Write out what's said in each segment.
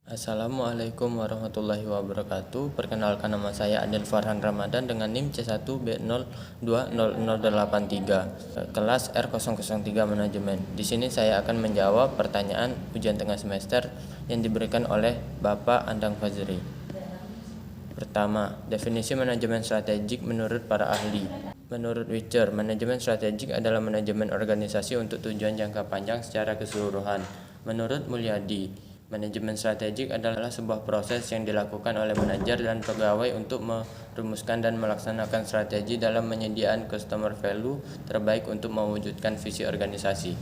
Assalamualaikum warahmatullahi wabarakatuh. Perkenalkan, nama saya Adil Farhan Ramadan dengan NIM C1B020083, kelas R003 Manajemen. Di sini saya akan menjawab pertanyaan ujian tengah semester yang diberikan oleh Bapak Andang Fazri. Pertama, definisi manajemen strategik menurut para ahli. Menurut Witcher, manajemen strategik adalah manajemen organisasi untuk tujuan jangka panjang secara keseluruhan. Menurut Mulyadi, manajemen strategik adalah sebuah proses yang dilakukan oleh manajer dan pegawai untuk merumuskan dan melaksanakan strategi dalam menyediakan customer value terbaik untuk mewujudkan visi organisasi.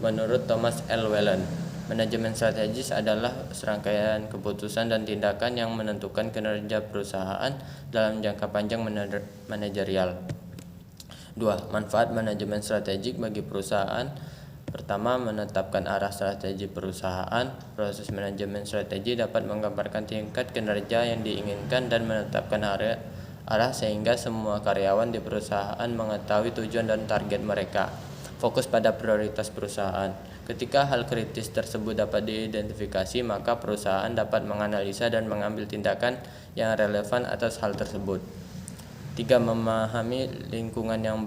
Menurut Thomas L. Whelan, manajemen strategis adalah serangkaian keputusan dan tindakan yang menentukan kinerja perusahaan dalam jangka panjang manajerial. 2. Manfaat manajemen strategik bagi perusahaan. Pertama, menetapkan arah strategi perusahaan. Proses manajemen strategi dapat menggambarkan tingkat kinerja yang diinginkan dan menetapkan arah sehingga semua karyawan di perusahaan mengetahui tujuan dan target mereka. Fokus pada prioritas perusahaan. Ketika hal kritis tersebut dapat diidentifikasi, maka perusahaan dapat menganalisa dan mengambil tindakan yang relevan atas hal tersebut. 3. Memahami lingkungan yang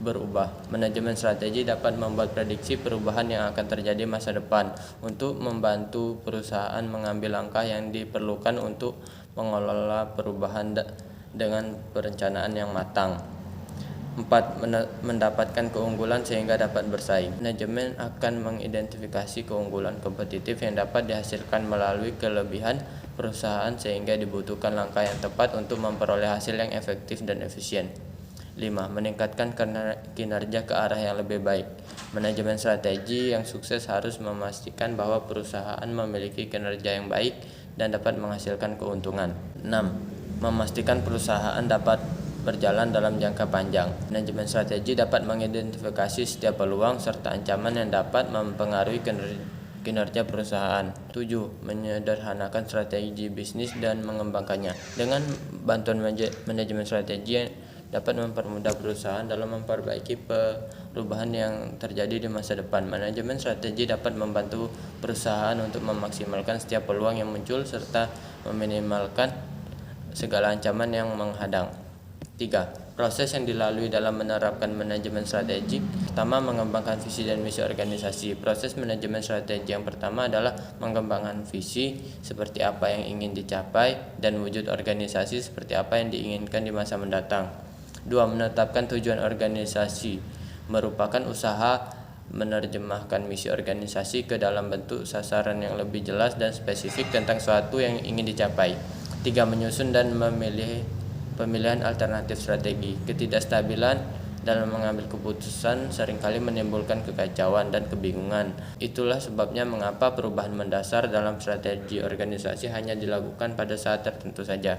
berubah. Manajemen strategi dapat membuat prediksi perubahan yang akan terjadi masa depan untuk membantu perusahaan mengambil langkah yang diperlukan untuk mengelola perubahan dengan perencanaan yang matang. 4. Mendapatkan keunggulan sehingga dapat bersaing. Manajemen akan mengidentifikasi keunggulan kompetitif yang dapat dihasilkan melalui kelebihan perusahaan sehingga dibutuhkan langkah yang tepat untuk memperoleh hasil yang efektif dan efisien. 5. Meningkatkan kinerja ke arah yang lebih baik. Manajemen strategi yang sukses harus memastikan bahwa perusahaan memiliki kinerja yang baik dan dapat menghasilkan keuntungan. 6. Memastikan perusahaan dapat berjalan dalam jangka panjang. Manajemen strategi dapat mengidentifikasi setiap peluang serta ancaman yang dapat mempengaruhi kinerja perusahaan. 7. Menyederhanakan strategi bisnis dan mengembangkannya. Dengan bantuan manajemen strategi dapat mempermudah perusahaan dalam memperbaiki perubahan yang terjadi di masa depan. Manajemen strategi dapat membantu perusahaan untuk memaksimalkan setiap peluang yang muncul serta meminimalkan segala ancaman yang menghadang. 3. Proses yang dilalui dalam menerapkan manajemen strategi. Pertama, mengembangkan visi dan misi organisasi. Proses manajemen strategi yang pertama adalah mengembangkan visi seperti apa yang ingin dicapai dan wujud organisasi seperti apa yang diinginkan di masa mendatang. 2. Menetapkan tujuan organisasi. Merupakan usaha menerjemahkan misi organisasi ke dalam bentuk sasaran yang lebih jelas dan spesifik tentang suatu yang ingin dicapai. 3. Menyusun dan pemilihan alternatif strategi. Ketidakstabilan dalam mengambil keputusan seringkali menimbulkan kekacauan dan kebingungan. Itulah sebabnya mengapa perubahan mendasar dalam strategi organisasi hanya dilakukan pada saat tertentu saja.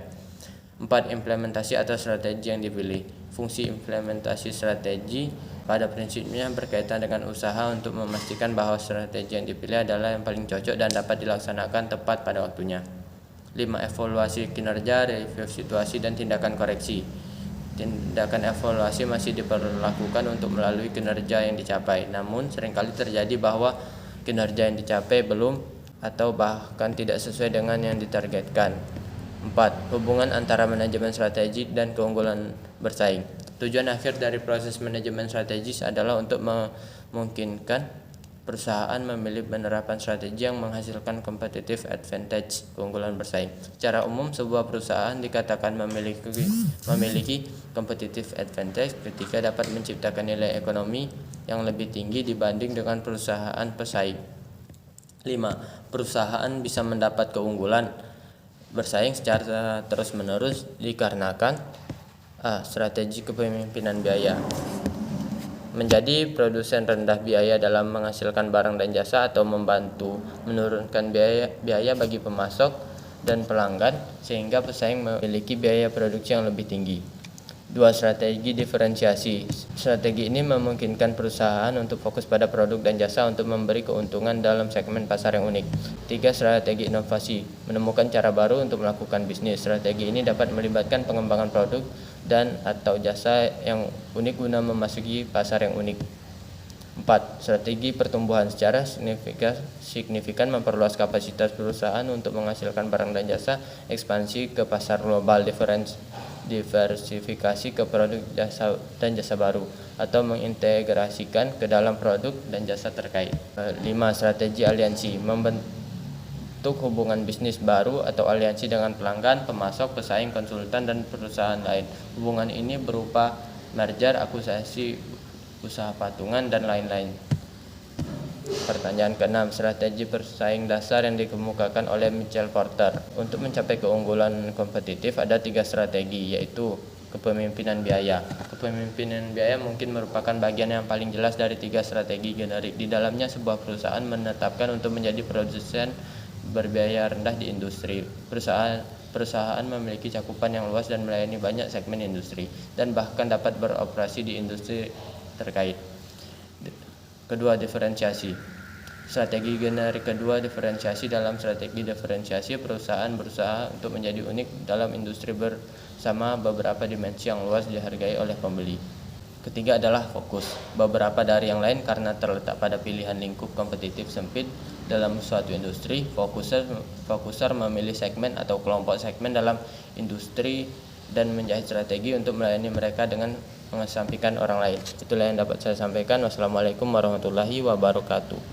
4. Implementasi atau strategi yang dipilih. Fungsi implementasi strategi pada prinsipnya berkaitan dengan usaha untuk memastikan bahwa strategi yang dipilih adalah yang paling cocok dan dapat dilaksanakan tepat pada waktunya. 5. Evaluasi kinerja, review situasi, dan tindakan koreksi. Tindakan evaluasi masih diperlakukan untuk melalui kinerja yang dicapai. Namun, seringkali terjadi bahwa kinerja yang dicapai belum atau bahkan tidak sesuai dengan yang ditargetkan. 4. Hubungan antara manajemen strategik dan keunggulan bersaing. Tujuan akhir dari proses manajemen strategis adalah untuk memungkinkan perusahaan memilih penerapan strategi yang menghasilkan competitive advantage, keunggulan bersaing. Secara umum, sebuah perusahaan dikatakan memiliki competitive advantage ketika dapat menciptakan nilai ekonomi yang lebih tinggi dibanding dengan perusahaan pesaing. 5. Perusahaan bisa mendapat keunggulan bersaing secara terus-menerus dikarenakan strategi kepemimpinan biaya. Menjadi produsen rendah biaya dalam menghasilkan barang dan jasa atau membantu menurunkan biaya bagi pemasok dan pelanggan sehingga pesaing memiliki biaya produksi yang lebih tinggi. 2. Strategi diferensiasi. Strategi ini memungkinkan perusahaan untuk fokus pada produk dan jasa untuk memberi keuntungan dalam segmen pasar yang unik. 3. Strategi inovasi. Menemukan cara baru untuk melakukan bisnis. Strategi ini dapat melibatkan pengembangan produk dan atau jasa yang unik guna memasuki pasar yang unik. 4. Strategi pertumbuhan secara signifikan memperluas kapasitas perusahaan untuk menghasilkan barang dan jasa, ekspansi ke pasar global, diversifikasi ke produk dan jasa baru, atau mengintegrasikan ke dalam produk dan jasa terkait. 5. Strategi aliansi, membentuk hubungan bisnis baru atau aliansi dengan pelanggan, pemasok, pesaing, konsultan, dan perusahaan lain. Hubungan ini berupa merger, akuisisi, usaha patungan, dan lain-lain. Pertanyaan ke-6, strategi bersaing dasar yang dikemukakan oleh Michael Porter. Untuk mencapai keunggulan kompetitif ada 3 strategi, yaitu kepemimpinan biaya. Kepemimpinan biaya mungkin merupakan bagian yang paling jelas dari 3 strategi generik. Di dalamnya sebuah perusahaan menetapkan untuk menjadi produsen berbiaya rendah di industri. Perusahaan memiliki cakupan yang luas dan melayani banyak segmen industri, dan bahkan dapat beroperasi di industri terkait. Kedua, diferensiasi. Strategi generik kedua, diferensiasi. Dalam strategi diferensiasi, perusahaan berusaha untuk menjadi unik dalam industri bersama beberapa dimensi yang luas dihargai oleh pembeli. Ketiga adalah fokus. Beberapa dari yang lain karena terletak pada pilihan lingkup kompetitif sempit dalam suatu industri, fokuser memilih segmen atau kelompok segmen dalam industri dan menjahit strategi untuk melayani mereka dengan mengesampingkan orang lain. Itulah yang dapat saya sampaikan. Wassalamualaikum warahmatullahi wabarakatuh.